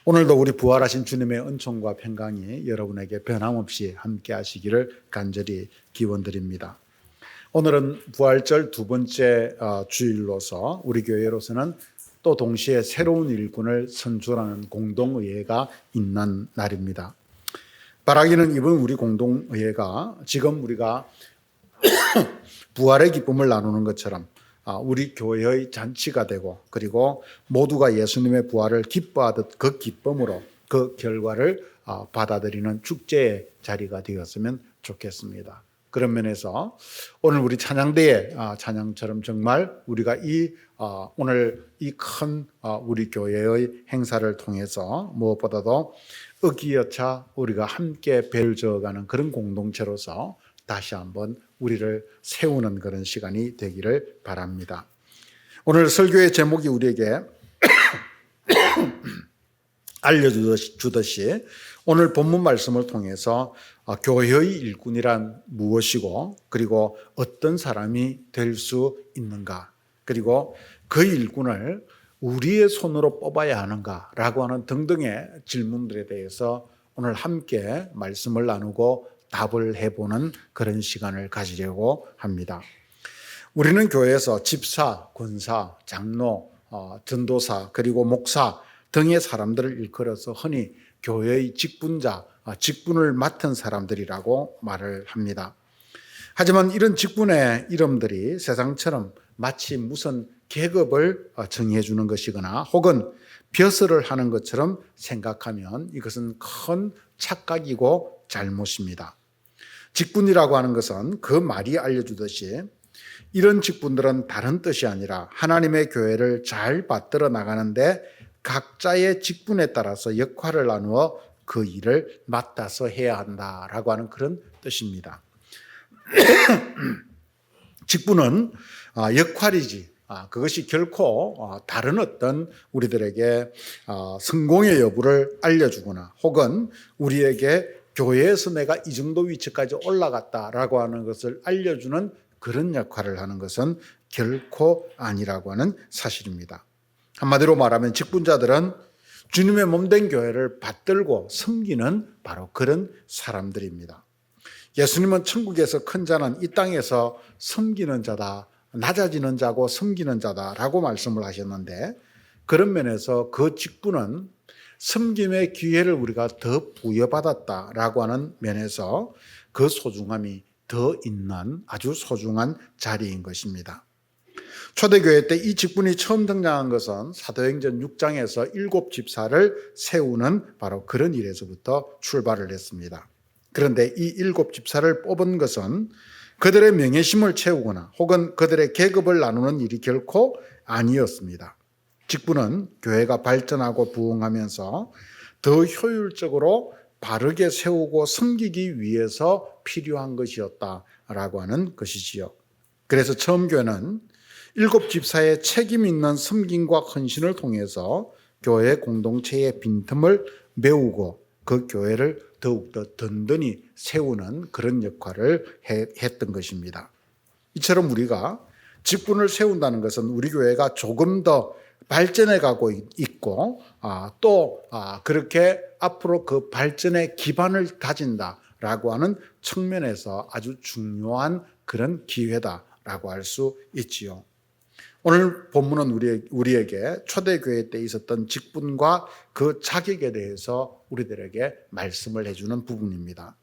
오늘도 우리 부활하신 주님의 은총과 평강이 여러분에게 변함없이 함께 하시기를 간절히 기원드립니다. 오늘은 부활절 두 번째 주일로서 우리 교회로서는 또 동시에 새로운 일꾼을 선출하는 공동의회가 있는 날입니다. 바라기는 이번 우리 공동의회가 지금 우리가 부활의 기쁨을 나누는 것처럼 우리 교회의 잔치가 되고, 그리고 모두가 예수님의 부활을 기뻐하듯 그 기쁨으로 그 결과를 받아들이는 축제의 자리가 되었으면 좋겠습니다. 그런 면에서 오늘 우리 찬양대의 찬양처럼 정말 우리가 오늘 이 큰 우리 교회의 행사를 통해서 무엇보다도 어기여차 우리가 함께 배를 저어가는 그런 공동체로서 다시 한번 우리를 세우는 그런 시간이 되기를 바랍니다. 오늘 설교의 제목이 우리에게 알려주듯이 오늘 본문 말씀을 통해서 교회의 일꾼이란 무엇이고, 그리고 어떤 사람이 될 수 있는가, 그리고 그 일꾼을 우리의 손으로 뽑아야 하는가라고 하는 등등의 질문들에 대해서 오늘 함께 말씀을 나누고 답을 해보는 그런 시간을 가지려고 합니다. 우리는 교회에서 집사, 권사, 장로, 전도사, 그리고 목사 등의 사람들을 일컬어서 흔히 교회의 직분자, 직분을 맡은 사람들이라고 말을 합니다. 하지만 이런 직분의 이름들이 세상처럼 마치 무슨 계급을 정해 주는 것이거나 혹은 벼슬을 하는 것처럼 생각하면 이것은 큰 착각이고 잘못입니다. 직분이라고 하는 것은 그 말이 알려주듯이 이런 직분들은 다른 뜻이 아니라 하나님의 교회를 잘 받들어 나가는데 각자의 직분에 따라서 역할을 나누어 그 일을 맡아서 해야 한다라고 하는 그런 뜻입니다. 직분은 역할이지 그것이 결코 다른 어떤 우리들에게 성공의 여부를 알려주거나 혹은 우리에게 교회에서 내가 이 정도 위치까지 올라갔다라고 하는 것을 알려주는 그런 역할을 하는 것은 결코 아니라고 하는 사실입니다. 한마디로 말하면 직분자들은 주님의 몸된 교회를 받들고 섬기는 바로 그런 사람들입니다. 예수님은 천국에서 큰 자는 이 땅에서 섬기는 자다, 낮아지는 자고 섬기는 자다라고 말씀을 하셨는데, 그런 면에서 그 직분은 섬김의 기회를 우리가 더 부여받았다라고 하는 면에서 그 소중함이 더 있는 아주 소중한 자리인 것입니다. 초대교회 때 이 직분이 처음 등장한 것은 사도행전 6장에서 7집사를 세우는 바로 그런 일에서부터 출발을 했습니다. 그런데 이 7집사를 뽑은 것은 그들의 명예심을 채우거나 혹은 그들의 계급을 나누는 일이 결코 아니었습니다. 직분은 교회가 발전하고 부흥하면서 더 효율적으로 바르게 세우고 섬기기 위해서 필요한 것이었다라고 하는 것이지요. 그래서 처음 교회는 7집사의 책임 있는 섬김과 헌신을 통해서 교회 공동체의 빈틈을 메우고 그 교회를 더욱더 든든히 세우는 그런 역할을 했던 것입니다. 이처럼 우리가 직분을 세운다는 것은 우리 교회가 조금 더 발전해 가고 있고 또 그렇게 앞으로 그 발전의 기반을 다진다라고 하는 측면에서 아주 중요한 그런 기회다라고 할 수 있지요. 오늘 본문은 우리에게 초대교회 때 있었던 직분과 그 자격에 대해서 우리들에게 말씀을 해주는 부분입니다.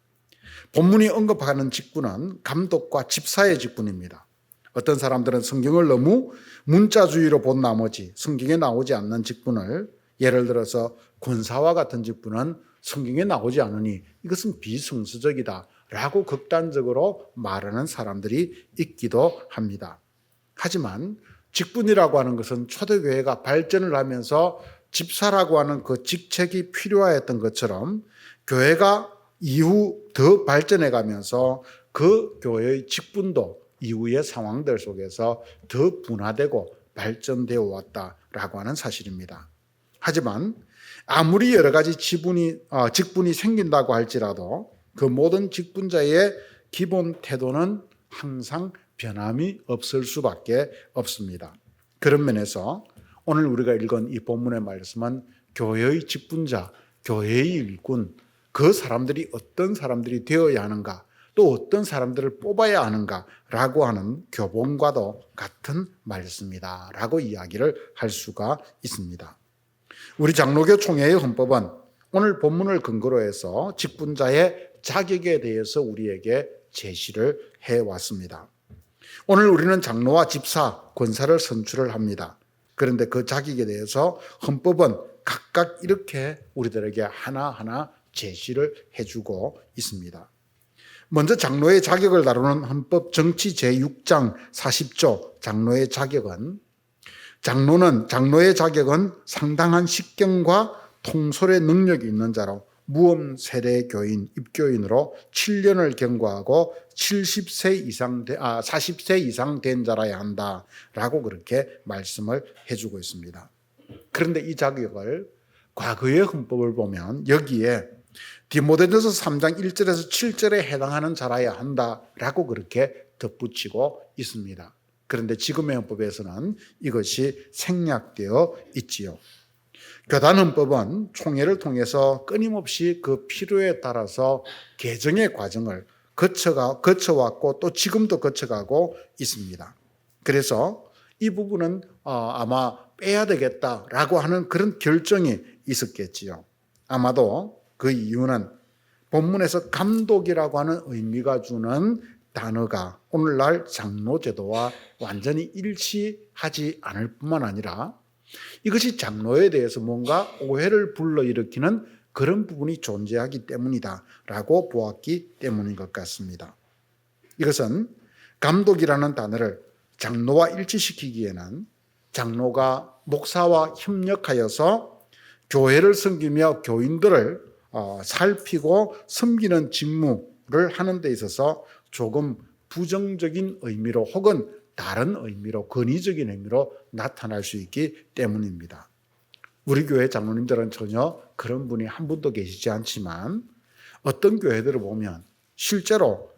본문이 언급하는 직분은 감독과 집사의 직분입니다. 어떤 사람들은 성경을 너무 문자주의로 본 나머지 성경에 나오지 않는 직분을, 예를 들어서 권사와 같은 직분은 성경에 나오지 않으니 이것은 비성서적이다 라고 극단적으로 말하는 사람들이 있기도 합니다. 하지만 직분이라고 하는 것은 초대교회가 발전을 하면서 집사라고 하는 그 직책이 필요하였던 것처럼 교회가 이후 더 발전해 가면서 그 교회의 직분도 이후의 상황들 속에서 더 분화되고 발전되어 왔다라고 하는 사실입니다. 하지만 아무리 여러 가지 직분이 생긴다고 할지라도 그 모든 직분자의 기본 태도는 항상 변함이 없을 수밖에 없습니다. 그런 면에서 오늘 우리가 읽은 이 본문의 말씀은 교회의 직분자, 교회의 일꾼, 그 사람들이 어떤 사람들이 되어야 하는가, 또 어떤 사람들을 뽑아야 하는가라고 하는 교본과도 같은 말씀이다 라고 이야기를 할 수가 있습니다. 우리 장로교 총회의 헌법은 오늘 본문을 근거로 해서 직분자의 자격에 대해서 우리에게 제시를 해왔습니다. 오늘 우리는 장로와 집사, 권사를 선출을 합니다. 그런데 그 자격에 대해서 헌법은 각각 이렇게 우리들에게 하나하나 제시를 해주고 있습니다. 먼저 장로의 자격을 다루는 헌법 정치 제6장 40조 장로의 자격은 장로의 자격은 상당한 식견과 통솔의 능력이 있는 자로 무엄 세례 교인, 입교인으로 7년을 경과하고 40세 이상 된 자라야 한다라고 그렇게 말씀을 해주고 있습니다. 그런데 이 자격을 과거의 헌법을 보면 여기에 디모데전서 3장 1절에서 7절에 해당하는 자라야 한다라고 그렇게 덧붙이고 있습니다. 그런데 지금의 헌법에서는 이것이 생략되어 있지요. 교단 헌법은 총회를 통해서 끊임없이 그 필요에 따라서 개정의 과정을 거쳐왔고 또 지금도 거쳐가고 있습니다. 그래서 이 부분은 아마 빼야 되겠다라고 하는 그런 결정이 있었겠지요. 아마도 그 이유는 본문에서 감독이라고 하는 의미가 주는 단어가 오늘날 장로제도와 완전히 일치하지 않을 뿐만 아니라 이것이 장로에 대해서 뭔가 오해를 불러일으키는 그런 부분이 존재하기 때문이다라고 보았기 때문인 것 같습니다. 이것은 감독이라는 단어를 장로와 일치시키기에는 장로가 목사와 협력하여서 교회를 섬기며 교인들을 살피고 섬기는 직무를 하는 데 있어서 조금 부정적인 의미로 혹은 다른 의미로 권위적인 의미로 나타날 수 있기 때문입니다. 우리 교회 장로님들은 전혀 그런 분이 한 분도 계시지 않지만 어떤 교회들을 보면 실제로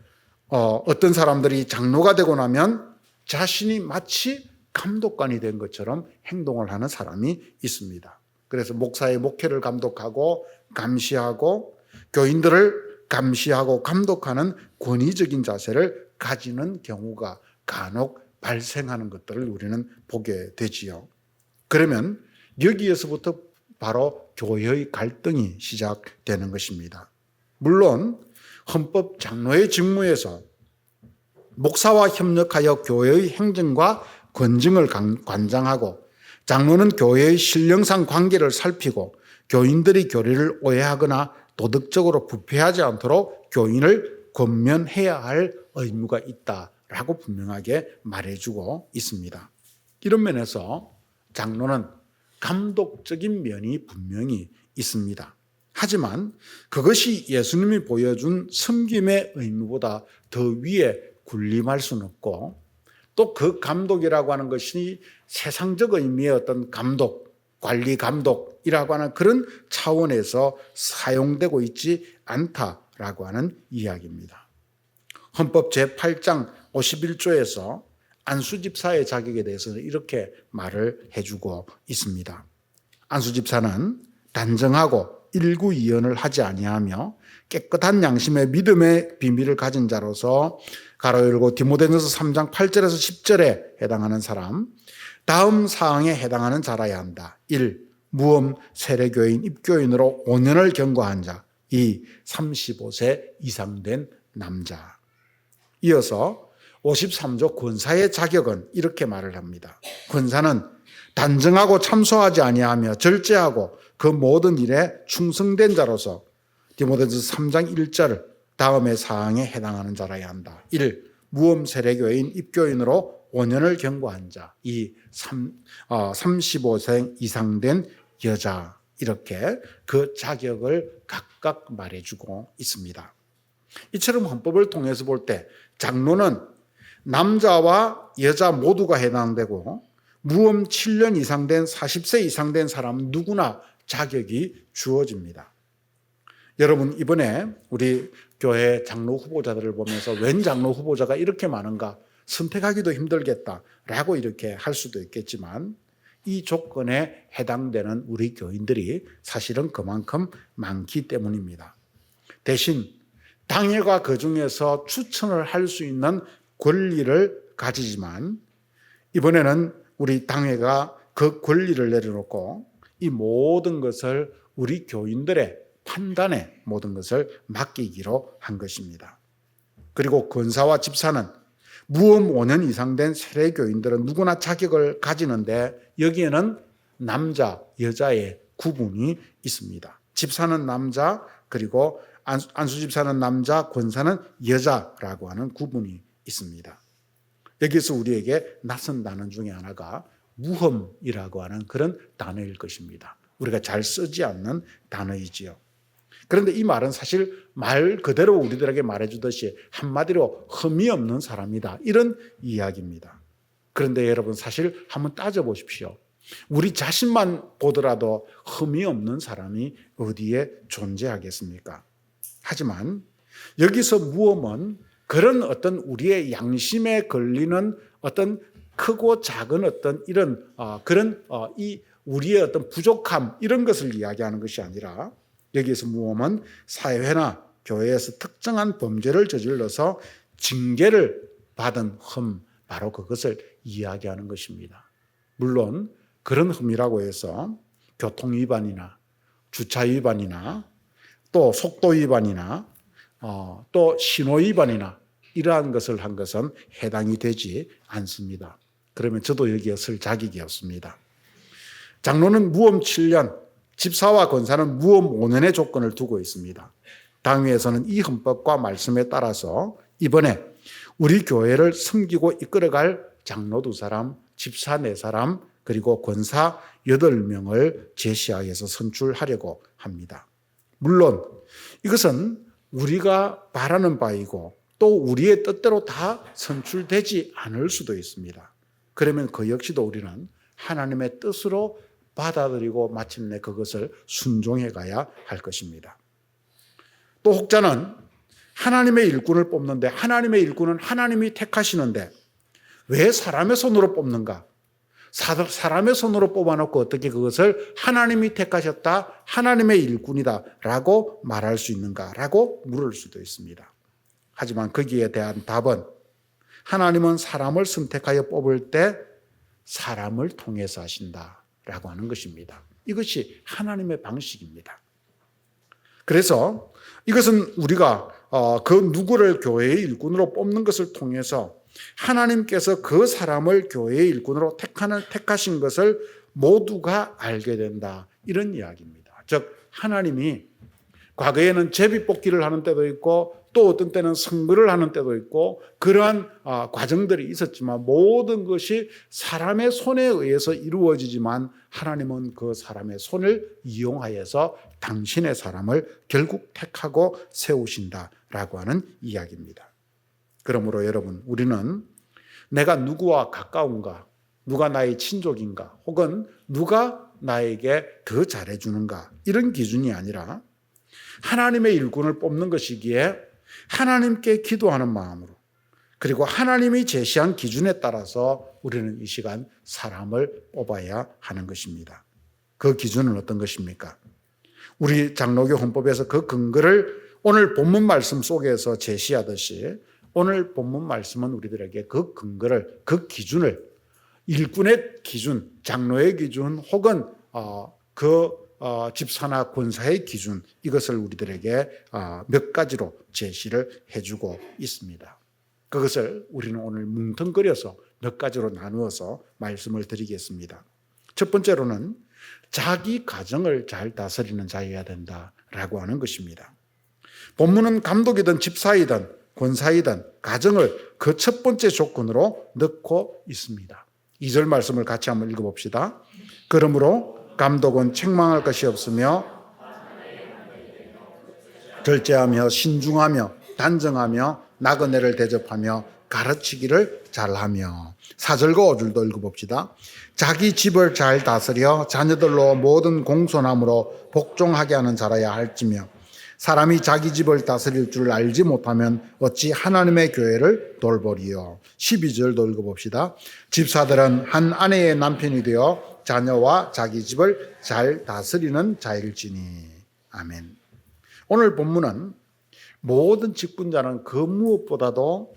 어떤 사람들이 장로가 되고 나면 자신이 마치 감독관이 된 것처럼 행동을 하는 사람이 있습니다. 그래서 목사의 목회를 감독하고 감시하고 교인들을 감시하고 감독하는 권위적인 자세를 가지는 경우가 간혹 발생하는 것들을 우리는 보게 되지요. 그러면 여기에서부터 바로 교회의 갈등이 시작되는 것입니다. 물론 헌법 장로의 직무에서 목사와 협력하여 교회의 행정과 권정을 관장하고 장로는 교회의 신령상 관계를 살피고 교인들이 교리를 오해하거나 도덕적으로 부패하지 않도록 교인을 권면해야 할 의무가 있다라고 분명하게 말해주고 있습니다. 이런 면에서 장로는 감독적인 면이 분명히 있습니다. 하지만 그것이 예수님이 보여준 섬김의 의무보다 더 위에 군림할 수는 없고 또 그 감독이라고 하는 것이 세상적 의미의 어떤 감독, 관리 감독이라고 하는 그런 차원에서 사용되고 있지 않다라고 하는 이야기입니다. 헌법 제8장 51조에서 안수집사의 자격에 대해서는 이렇게 말을 해주고 있습니다. 안수집사는 단정하고 일구이연을 하지 아니하며 깨끗한 양심의 믿음의 비밀을 가진 자로서 가로 열고 디모데전서 3장 8절에서 10절에 해당하는 사람, 다음 사항에 해당하는 자라야 한다. 1. 무엄 세례교인 입교인으로 5년을 경과한 자. 2. 35세 이상 된 남자. 이어서 53조 권사의 자격은 이렇게 말을 합니다. 권사는 단정하고 참소하지 아니하며 절제하고 그 모든 일에 충성된 자로서 디모데전서 3장 1절 다음의 사항에 해당하는 자라야 한다. 1. 무엄 세례교인 입교인으로 5년을 경과한 자. 2. 35세 이상 된 여자. 이렇게 그 자격을 각각 말해주고 있습니다. 이처럼 헌법을 통해서 볼 때 장로는 남자와 여자 모두가 해당되고 무엄 7년 이상 된 40세 이상 된 사람 누구나 자격이 주어집니다. 여러분 이번에 우리 교회 장로 후보자들을 보면서 웬 장로 후보자가 이렇게 많은가 선택하기도 힘들겠다라고 이렇게 할 수도 있겠지만 이 조건에 해당되는 우리 교인들이 사실은 그만큼 많기 때문입니다. 대신 당회가 그 중에서 추천을 할 수 있는 권리를 가지지만 이번에는 우리 당회가 그 권리를 내려놓고 이 모든 것을 우리 교인들의 판단에 모든 것을 맡기기로 한 것입니다. 그리고 권사와 집사는 무험 5년 이상 된 세례 교인들은 누구나 자격을 가지는데 여기에는 남자, 여자의 구분이 있습니다. 집사는 남자, 그리고 안수 집사는 남자, 권사는 여자라고 하는 구분이 있습니다. 여기서 우리에게 낯선 단어 중에 하나가 무험이라고 하는 그런 단어일 것입니다. 우리가 잘 쓰지 않는 단어이지요. 그런데 이 말은 사실 말 그대로 우리들에게 말해주듯이 한마디로 흠이 없는 사람이다, 이런 이야기입니다. 그런데 여러분, 사실 한번 따져보십시오. 우리 자신만 보더라도 흠이 없는 사람이 어디에 존재하겠습니까? 하지만 여기서 무험은 그런 어떤 우리의 양심에 걸리는 어떤 크고 작은 어떤 이런 그런 이 우리의 어떤 부족함, 이런 것을 이야기하는 것이 아니라 여기에서 무험은 사회나 교회에서 특정한 범죄를 저질러서 징계를 받은 흠, 바로 그것을 이야기하는 것입니다. 물론 그런 흠이라고 해서 교통 위반이나 주차 위반이나 또 속도 위반이나 또 신호 위반이나 이러한 것을 한 것은 해당이 되지 않습니다. 그러면 저도 여기에 설 자격이 없습니다. 장로는 무험 7년, 집사와 권사는 무험 5년의 조건을 두고 있습니다. 당회에서는 이 헌법과 말씀에 따라서 이번에 우리 교회를 섬기고 이끌어갈 장로 2사람, 집사 4사람, 그리고 권사 8명을 제시하여서 선출하려고 합니다. 물론 이것은 우리가 바라는 바이고 또 우리의 뜻대로 다 선출되지 않을 수도 있습니다. 그러면 그 역시도 우리는 하나님의 뜻으로 받아들이고 마침내 그것을 순종해 가야 할 것입니다. 또 혹자는 하나님의 일꾼을 뽑는데, 하나님의 일꾼은 하나님이 택하시는데 왜 사람의 손으로 뽑는가? 사람의 손으로 뽑아놓고 어떻게 그것을 하나님이 택하셨다, 하나님의 일꾼이다 라고 말할 수 있는가 라고 물을 수도 있습니다. 하지만 거기에 대한 답은 하나님은 사람을 선택하여 뽑을 때 사람을 통해서 하신다 라고 하는 것입니다. 이것이 하나님의 방식입니다. 그래서 이것은 우리가 그 누구를 교회의 일꾼으로 뽑는 것을 통해서 하나님께서 그 사람을 교회의 일꾼으로 택하신 것을 모두가 알게 된다, 이런 이야기입니다. 즉 하나님이 과거에는 제비뽑기를 하는 때도 있고 또 어떤 때는 선거를 하는 때도 있고 그러한 과정들이 있었지만 모든 것이 사람의 손에 의해서 이루어지지만 하나님은 그 사람의 손을 이용하여서 당신의 사람을 결국 택하고 세우신다라고 하는 이야기입니다. 그러므로 여러분, 우리는 내가 누구와 가까운가, 누가 나의 친족인가, 혹은 누가 나에게 더 잘해주는가, 이런 기준이 아니라 하나님의 일꾼을 뽑는 것이기에 하나님께 기도하는 마음으로, 그리고 하나님이 제시한 기준에 따라서 우리는 이 시간 사람을 뽑아야 하는 것입니다. 그 기준은 어떤 것입니까? 우리 장로교 헌법에서 그 근거를 오늘 본문 말씀 속에서 제시하듯이 오늘 본문 말씀은 우리들에게 그 근거를, 그 기준을, 일꾼의 기준, 장로의 기준, 혹은 집사나 권사의 기준, 이것을 우리들에게 몇 가지로 제시를 해주고 있습니다. 그것을 우리는 오늘 뭉텅거려서 몇 가지로 나누어서 말씀을 드리겠습니다. 첫 번째로는 자기 가정을 잘 다스리는 자여야 된다라고 하는 것입니다. 본문은 감독이든 집사이든 권사이든 가정을 그 첫 번째 조건으로 넣고 있습니다. 2절 말씀을 같이 한번 읽어봅시다. 그러므로 감독은 책망할 것이 없으며 절제하며 신중하며 단정하며 나그네를 대접하며 가르치기를 잘하며. 4절과 5절도 읽어봅시다. 자기 집을 잘 다스려 자녀들로 모든 공손함으로 복종하게 하는 자라야 할지며 사람이 자기 집을 다스릴 줄 알지 못하면 어찌 하나님의 교회를 돌보리요. 12절도 읽어봅시다. 집사들은 한 아내의 남편이 되어 자녀와 자기 집을 잘 다스리는 자일지니. 아멘. 오늘 본문은 모든 직분자는 그 무엇보다도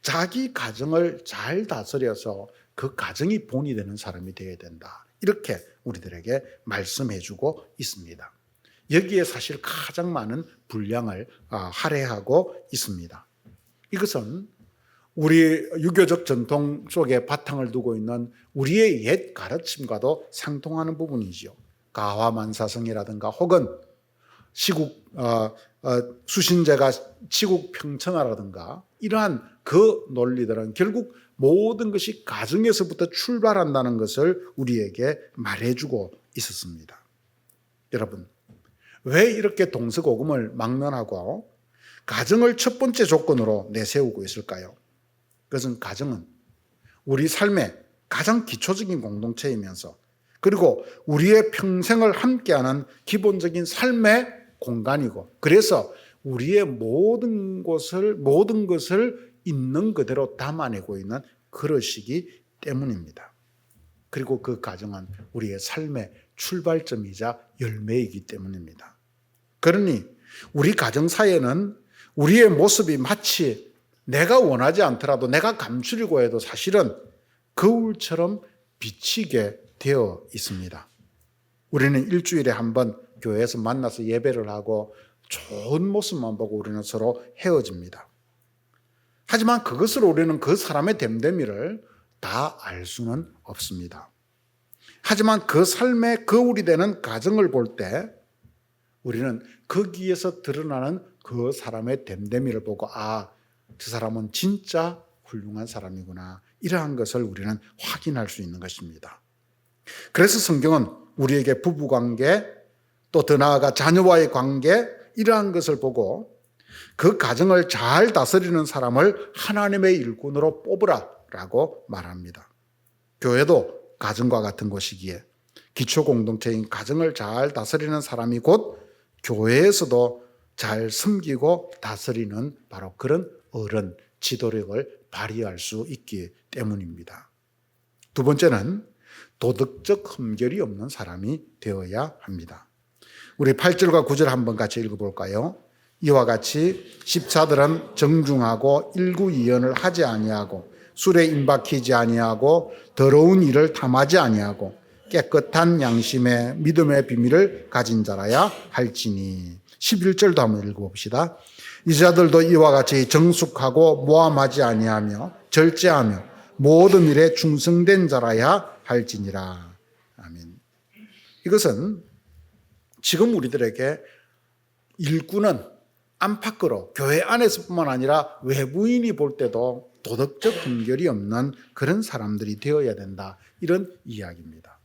자기 가정을 잘 다스려서 그 가정이 본이 되는 사람이 되어야 된다, 이렇게 우리들에게 말씀해주고 있습니다. 여기에 사실 가장 많은 분량을 할애하고 있습니다. 이것은 우리 유교적 전통 속에 바탕을 두고 있는 우리의 옛 가르침과도 상통하는 부분이죠. 가화만사성이라든가 혹은 시국 수신제가 치국 평천하라든가 이러한 그 논리들은 결국 모든 것이 가정에서부터 출발한다는 것을 우리에게 말해주고 있었습니다. 여러분, 왜 이렇게 동서고금을 막론하고 가정을 첫 번째 조건으로 내세우고 있을까요? 그것은 가정은 우리 삶의 가장 기초적인 공동체이면서 그리고 우리의 평생을 함께하는 기본적인 삶의 공간이고, 그래서 우리의 모든 것을 있는 그대로 담아내고 있는 그릇이기 때문입니다. 그리고 그 가정은 우리의 삶의 출발점이자 열매이기 때문입니다. 그러니 우리 가정 사이에는 우리의 모습이 마치 내가 원하지 않더라도 내가 감추려고 해도 사실은 거울처럼 비치게 되어 있습니다. 우리는 일주일에 한 번 교회에서 만나서 예배를 하고 좋은 모습만 보고 우리는 서로 헤어집니다. 하지만 그것으로 우리는 그 사람의 됨됨이를 다 알 수는 없습니다. 하지만 그 삶의 거울이 되는 가정을 볼 때 우리는 거기에서 드러나는 그 사람의 됨됨이를 보고 저 사람은 진짜 훌륭한 사람이구나, 이러한 것을 우리는 확인할 수 있는 것입니다. 그래서 성경은 우리에게 부부관계, 또 더 나아가 자녀와의 관계, 이러한 것을 보고 그 가정을 잘 다스리는 사람을 하나님의 일꾼으로 뽑으라 라고 말합니다. 교회도 가정과 같은 곳이기에 기초 공동체인 가정을 잘 다스리는 사람이 곧 교회에서도 잘 섬기고 다스리는 바로 그런 어른, 지도력을 발휘할 수 있기 때문입니다. 두 번째는 도덕적 흠결이 없는 사람이 되어야 합니다. 우리 8절과 9절 한번 같이 읽어볼까요? 이와 같이 집사들은 정중하고 일구이연을 하지 아니하고 술에 임박히지 아니하고 더러운 일을 탐하지 아니하고 깨끗한 양심에 믿음의 비밀을 가진 자라야 할지니. 11절도 한번 읽어봅시다. 이 자들도 이와 같이 정숙하고 모함하지 아니하며 절제하며 모든 일에 충성된 자라야 할지니라. 아멘. 이것은 지금 우리들에게 일꾼은 안팎으로 교회 안에서뿐만 아니라 외부인이 볼 때도 도덕적 흠결이 없는 그런 사람들이 되어야 된다, 이런 이야기입니다.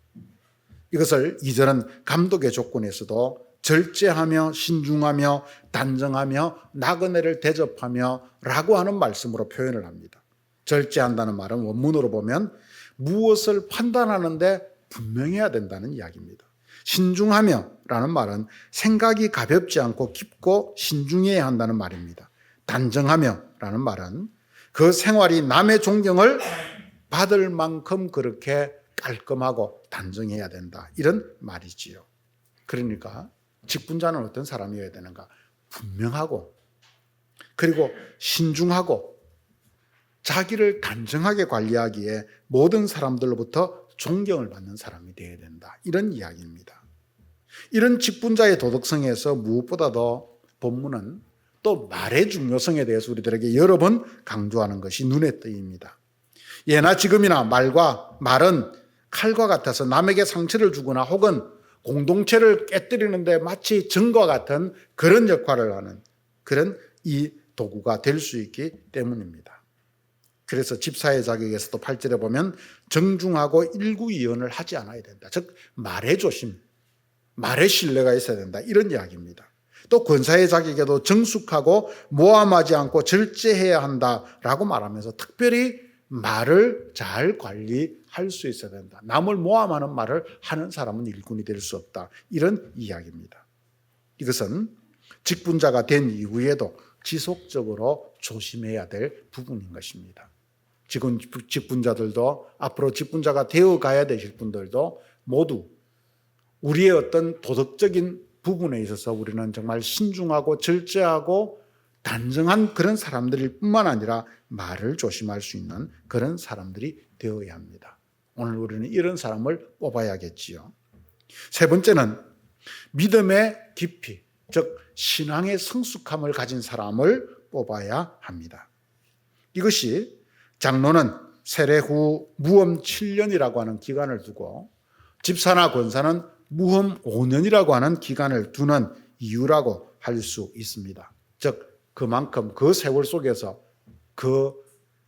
이것을 2절은 감독의 조건에서도 절제하며 신중하며 단정하며 나그네를 대접하며 라고 하는 말씀으로 표현을 합니다. 절제한다는 말은 원문으로 보면 무엇을 판단하는데 분명해야 된다는 이야기입니다. 신중하며 라는 말은 생각이 가볍지 않고 깊고 신중해야 한다는 말입니다. 단정하며 라는 말은 그 생활이 남의 존경을 받을 만큼 그렇게 깔끔하고 단정해야 된다, 이런 말이지요. 그러니까 직분자는 어떤 사람이어야 되는가? 분명하고, 그리고 신중하고, 자기를 단정하게 관리하기에 모든 사람들로부터 존경을 받는 사람이 되어야 된다, 이런 이야기입니다. 이런 직분자의 도덕성에서 무엇보다도 본문은 또 말의 중요성에 대해서 우리들에게 여러 번 강조하는 것이 눈에 띄입니다. 예나 지금이나 말은 칼과 같아서 남에게 상처를 주거나 혹은 공동체를 깨뜨리는데 마치 정과 같은 그런 역할을 하는 그런 이 도구가 될 수 있기 때문입니다. 그래서 집사의 자격에서도 8절에 보면 정중하고 일구이연을 하지 않아야 된다. 즉 말의 조심, 말의 신뢰가 있어야 된다, 이런 이야기입니다. 또 권사의 자격에도 정숙하고 모함하지 않고 절제해야 한다라고 말하면서 특별히 말을 잘 관리할 수 있어야 된다. 남을 모함하는 말을 하는 사람은 일꾼이 될 수 없다, 이런 이야기입니다. 이것은 직분자가 된 이후에도 지속적으로 조심해야 될 부분인 것입니다. 지금 직분자들도 앞으로 직분자가 되어 가야 되실 분들도 모두 우리의 어떤 도덕적인 부분에 있어서 우리는 정말 신중하고 절제하고 단정한 그런 사람들일 뿐만 아니라 말을 조심할 수 있는 그런 사람들이 되어야 합니다. 오늘 우리는 이런 사람을 뽑아야겠지요. 세 번째는 믿음의 깊이, 즉 신앙의 성숙함을 가진 사람을 뽑아야 합니다. 이것이 장로는 세례 후 무험 7년이라고 하는 기간을 두고 집사나 권사는 무험 5년이라고 하는 기간을 두는 이유라고 할 수 있습니다. 즉 그만큼 그 세월 속에서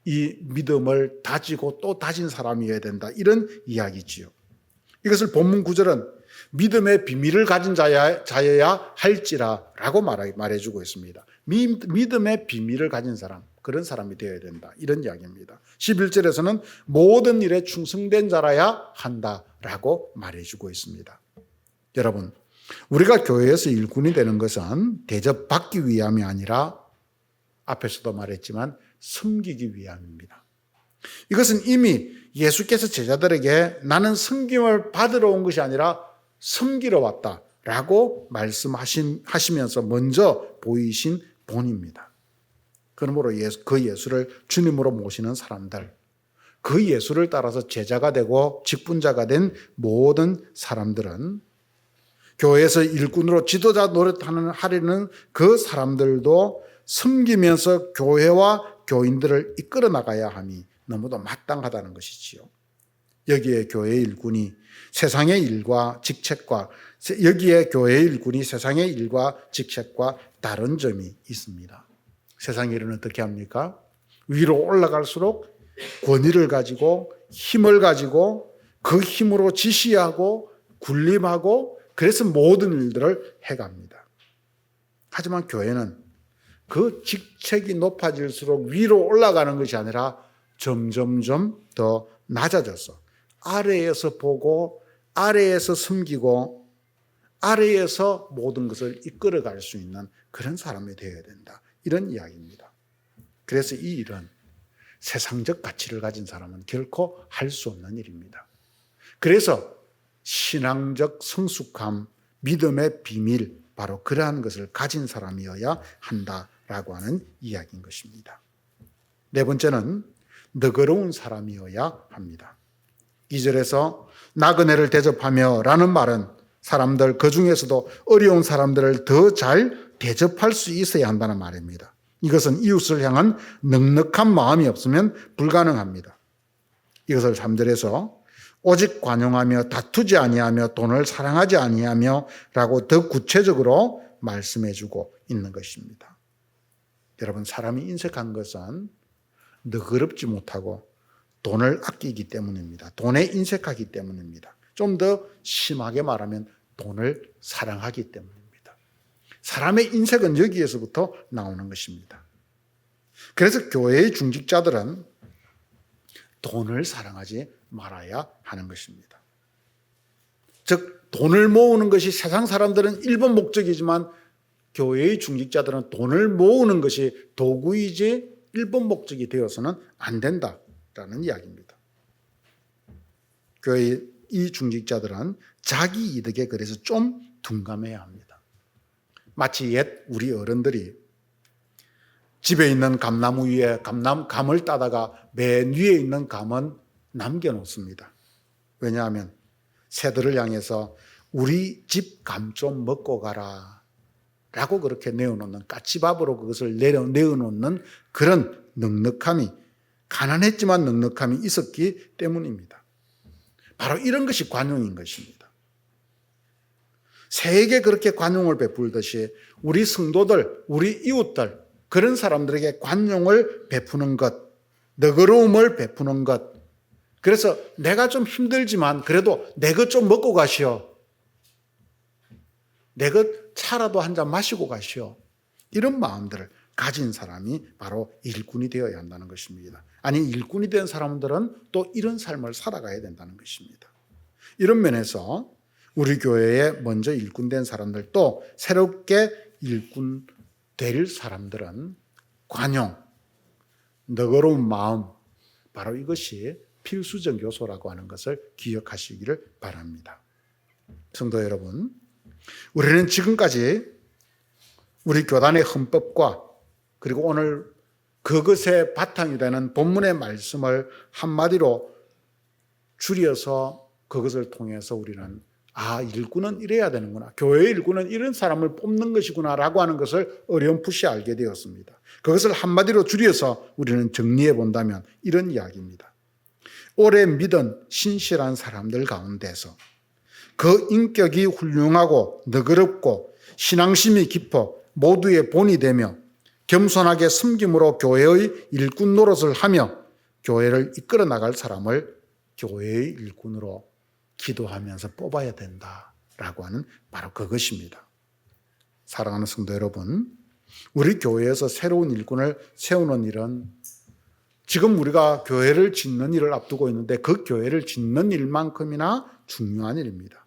이 믿음을 다지고 또 다진 사람이어야 된다, 이런 이야기지요. 이것을 본문 9절은 믿음의 비밀을 가진 자여야 할지라라고 말해주고 있습니다. 믿음의 비밀을 가진 사람, 그런 사람이 되어야 된다, 이런 이야기입니다. 11절에서는 모든 일에 충성된 자라야 한다라고 말해주고 있습니다. 여러분, 우리가 교회에서 일꾼이 되는 것은 대접받기 위함이 아니라 앞에서도 말했지만 섬기기 위함입니다. 이것은 이미 예수께서 제자들에게 나는 섬김을 받으러 온 것이 아니라 섬기러 왔다라고 말씀하시면서 먼저 보이신 본입니다. 그러므로 그 예수를 주님으로 모시는 사람들, 그 예수를 따라서 제자가 되고 직분자가 된 모든 사람들은 교회에서 일꾼으로 지도자 노릇하는 그 사람들도 섬기면서 교회와 교인들을 이끌어 나가야 함이 너무도 마땅하다는 것이지요. 여기에 교회의 일꾼이 세상의 일과 직책과 다른 점이 있습니다. 세상의 일은 어떻게 합니까? 위로 올라갈수록 권위를 가지고 힘을 가지고 그 힘으로 지시하고 군림하고 그래서 모든 일들을 해갑니다. 하지만 교회는 그 직책이 높아질수록 위로 올라가는 것이 아니라 점점점 더 낮아져서 아래에서 보고 아래에서 섬기고 아래에서 모든 것을 이끌어갈 수 있는 그런 사람이 되어야 된다, 이런 이야기입니다. 그래서 이 일은 세상적 가치를 가진 사람은 결코 할 수 없는 일입니다. 그래서 신앙적 성숙함, 믿음의 비밀, 바로 그러한 것을 가진 사람이어야 한다라고 하는 이야기인 것입니다. 네 번째는 너그러운 사람이어야 합니다. 2절에서 나그네를 대접하며 라는 말은 사람들, 그 중에서도 어려운 사람들을 더 잘 대접할 수 있어야 한다는 말입니다. 이것은 이웃을 향한 넉넉한 마음이 없으면 불가능합니다. 이것을 3절에서 오직 관용하며 다투지 아니하며 돈을 사랑하지 아니하며 라고 더 구체적으로 말씀해주고 있는 것입니다. 여러분, 사람이 인색한 것은 너그럽지 못하고 돈을 아끼기 때문입니다. 돈에 인색하기 때문입니다. 좀 더 심하게 말하면 돈을 사랑하기 때문입니다. 사람의 인색은 여기에서부터 나오는 것입니다. 그래서 교회의 중직자들은 돈을 사랑하지 말아야 하는 것입니다. 즉 돈을 모으는 것이 세상 사람들은 1번 목적이지만 교회의 중직자들은 돈을 모으는 것이 도구이지 1번 목적이 되어서는 안 된다라는 이야기입니다. 교회의 이 중직자들은 자기 이득에 그래서 좀 둔감해야 합니다. 마치 옛 우리 어른들이 집에 있는 감나무 위에 감을 따다가 맨 위에 있는 감은 남겨놓습니다. 왜냐하면 새들을 향해서 우리 집 감 좀 먹고 가라 라고 그렇게 내어놓는, 까치밥으로 그것을 내어놓는 그런 넉넉함이, 가난했지만 넉넉함이 있었기 때문입니다. 바로 이런 것이 관용인 것입니다. 새에게 그렇게 관용을 베풀듯이 우리 성도들, 우리 이웃들, 그런 사람들에게 관용을 베푸는 것, 너그러움을 베푸는 것. 그래서 내가 좀 힘들지만 그래도 내 것 좀 먹고 가시오. 내 것 차라도 한 잔 마시고 가시오. 이런 마음들을 가진 사람이 바로 일꾼이 되어야 한다는 것입니다. 아니, 일꾼이 된 사람들은 또 이런 삶을 살아가야 된다는 것입니다. 이런 면에서 우리 교회에 먼저 일꾼된 사람들, 또 새롭게 일꾼 될 사람들은 관용, 너그러운 마음, 바로 이것이 필수적 요소라고 하는 것을 기억하시기를 바랍니다. 성도 여러분, 우리는 지금까지 우리 교단의 헌법과 그리고 오늘 그것의 바탕이 되는 본문의 말씀을 한마디로 줄여서 그것을 통해서 우리는 일꾼은 이래야 되는구나, 교회의 일꾼은 이런 사람을 뽑는 것이구나 라고 하는 것을 어렴풋이 알게 되었습니다. 그것을 한마디로 줄여서 우리는 정리해 본다면 이런 이야기입니다. 오래 믿은 신실한 사람들 가운데서 그 인격이 훌륭하고 너그럽고 신앙심이 깊어 모두의 본이 되며 겸손하게 섬김으로 교회의 일꾼 노릇을 하며 교회를 이끌어 나갈 사람을 교회의 일꾼으로 기도하면서 뽑아야 된다라고 하는 바로 그것입니다. 사랑하는 성도 여러분, 우리 교회에서 새로운 일꾼을 세우는 일은 지금 우리가 교회를 짓는 일을 앞두고 있는데 그 교회를 짓는 일만큼이나 중요한 일입니다.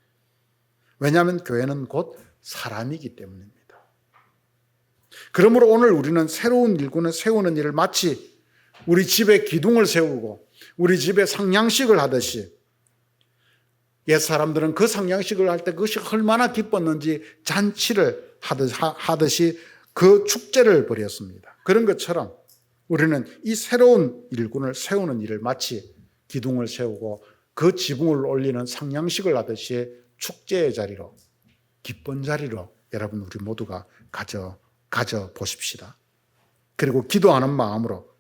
왜냐하면 교회는 곧 사람이기 때문입니다. 그러므로 오늘 우리는 새로운 일꾼을 세우는 일을 마치 우리 집에 기둥을 세우고 우리 집에 상냥식을 하듯이, 옛 사람들은 그 상냥식을 할 때 그것이 얼마나 기뻤는지 잔치를 하듯이 그 축제를 벌였습니다. 그런 것처럼 우리는 이 새로운 일꾼을 세우는 일을 마치 기둥을 세우고 그 지붕을 올리는 상냥식을 하듯이 축제의 자리로, 기쁜 자리로 여러분 우리 모두가 가져 보십시다. 그리고 기도하는 마음으로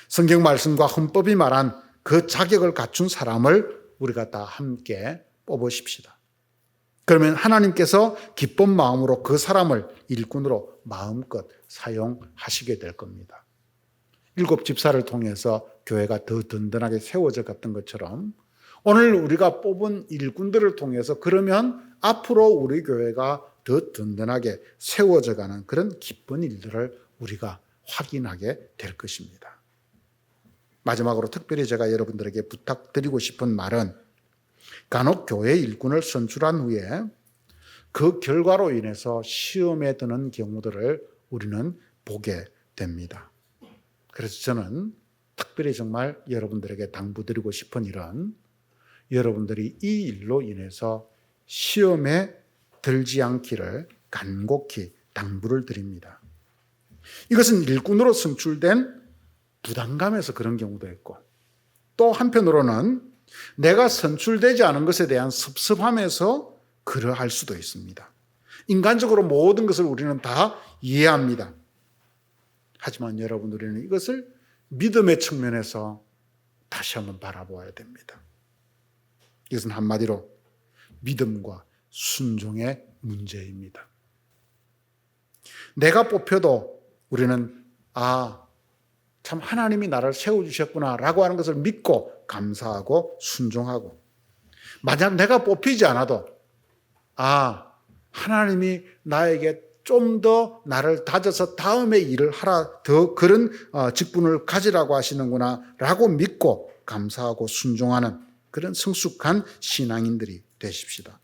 성경 말씀과 헌법이 말한 그 자격을 갖춘 사람을 우리가 다 함께 뽑으십시다. 그러면 하나님께서 기쁜 마음으로 그 사람을 일꾼으로 마음껏 사용하시게 될 겁니다. 7 집사를 통해서 교회가 더 든든하게 세워져 갔던 것처럼 오늘 우리가 뽑은 일꾼들을 통해서 그러면 앞으로 우리 교회가 더 든든하게 세워져 가는 그런 기쁜 일들을 우리가 확인하게 될 것입니다. 마지막으로 특별히 제가 여러분들에게 부탁드리고 싶은 말은, 간혹 교회 일꾼을 선출한 후에 그 결과로 인해서 시험에 드는 경우들을 우리는 보게 됩니다. 그래서 저는 특별히 정말 여러분들에게 당부드리고 싶은 일은, 여러분들이 이 일로 인해서 시험에 들지 않기를 간곡히 당부를 드립니다. 이것은 일꾼으로 선출된 부담감에서 그런 경우도 있고, 또 한편으로는 내가 선출되지 않은 것에 대한 섭섭함에서 그러할 수도 있습니다. 인간적으로 모든 것을 우리는 다 이해합니다. 하지만 여러분, 우리는 이것을 믿음의 측면에서 다시 한번 바라보아야 됩니다. 이것은 한마디로 믿음과 순종의 문제입니다. 내가 뽑혀도 우리는 참 하나님이 나를 세워주셨구나 라고 하는 것을 믿고 감사하고 순종하고, 만약 내가 뽑히지 않아도 하나님이 나에게 좀 더 나를 다져서 다음에 일을 하라, 더 그런 직분을 가지라고 하시는구나 라고 믿고 감사하고 순종하는 그런 성숙한 신앙인들이 되십시다.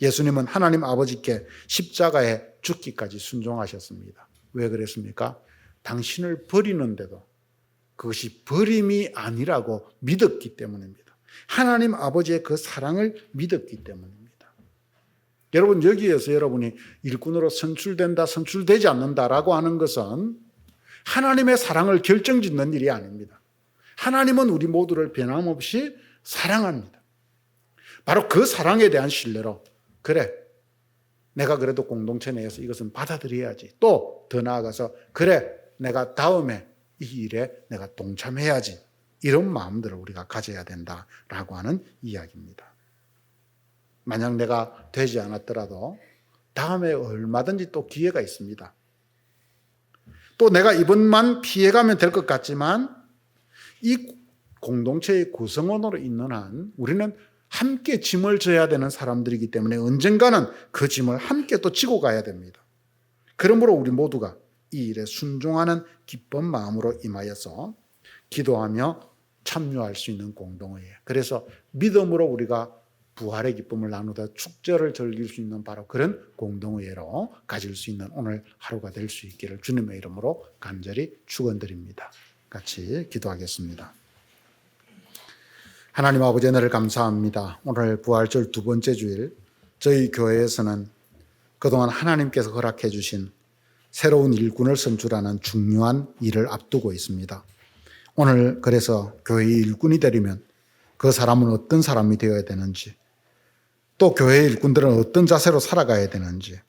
예수님은 하나님 아버지께 십자가에 죽기까지 순종하셨습니다. 왜 그랬습니까? 당신을 버리는데도 그것이 버림이 아니라고 믿었기 때문입니다. 하나님 아버지의 그 사랑을 믿었기 때문입니다. 여러분, 여기에서 여러분이 일꾼으로 선출된다, 선출되지 않는다라고 하는 것은 하나님의 사랑을 결정짓는 일이 아닙니다. 하나님은 우리 모두를 변함없이 사랑합니다. 바로 그 사랑에 대한 신뢰로, 그래, 내가 그래도 공동체 내에서 이것은 받아들여야지. 또 더 나아가서 그래, 내가 다음에 이 일에 내가 동참해야지. 이런 마음들을 우리가 가져야 된다라고 하는 이야기입니다. 만약 내가 되지 않았더라도 다음에 얼마든지 또 기회가 있습니다. 또 내가 이번만 피해가면 될 것 같지만 이 공동체의 구성원으로 있는 한 우리는 함께 짐을 져야 되는 사람들이기 때문에 언젠가는 그 짐을 함께 또 지고 가야 됩니다. 그러므로 우리 모두가 이 일에 순종하는 기쁜 마음으로 임하여서 기도하며 참여할 수 있는 공동회에, 그래서 믿음으로 우리가 부활의 기쁨을 나누다 축제를 즐길 수 있는 바로 그런 공동회로 가질 수 있는 오늘 하루가 될 수 있기를 주님의 이름으로 간절히 축원드립니다. 같이 기도하겠습니다. 하나님 아버지 은혜를 감사합니다. 오늘 부활절 두 번째 주일 저희 교회에서는 그동안 하나님께서 허락해 주신 새로운 일꾼을 선출하는 중요한 일을 앞두고 있습니다. 오늘 그래서 교회의 일꾼이 되려면 그 사람은 어떤 사람이 되어야 되는지, 또 교회의 일꾼들은 어떤 자세로 살아가야 되는지,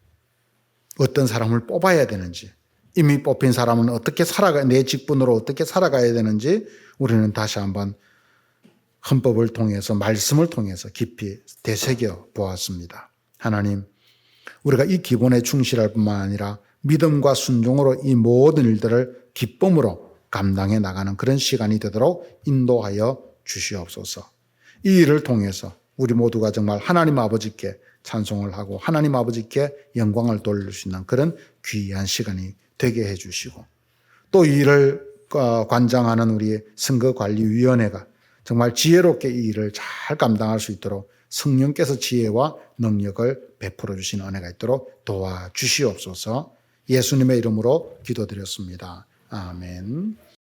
어떤 사람을 뽑아야 되는지, 이미 뽑힌 사람은 어떻게 내 직분으로 어떻게 살아가야 되는지 우리는 다시 한번 헌법을 통해서, 말씀을 통해서 깊이 되새겨 보았습니다. 하나님, 우리가 이 기본에 충실할 뿐만 아니라 믿음과 순종으로 이 모든 일들을 기쁨으로 감당해 나가는 그런 시간이 되도록 인도하여 주시옵소서. 이 일을 통해서 우리 모두가 정말 하나님 아버지께 찬송을 하고 하나님 아버지께 영광을 돌릴 수 있는 그런 귀한 시간이 되게 해 주시고, 또 이 일을 관장하는 우리 선거관리위원회가 정말 지혜롭게 이 일을 잘 감당할 수 있도록 성령께서 지혜와 능력을 베풀어 주시는 은혜가 있도록 도와주시옵소서. 예수님의 이름으로 기도드렸습니다. 아멘.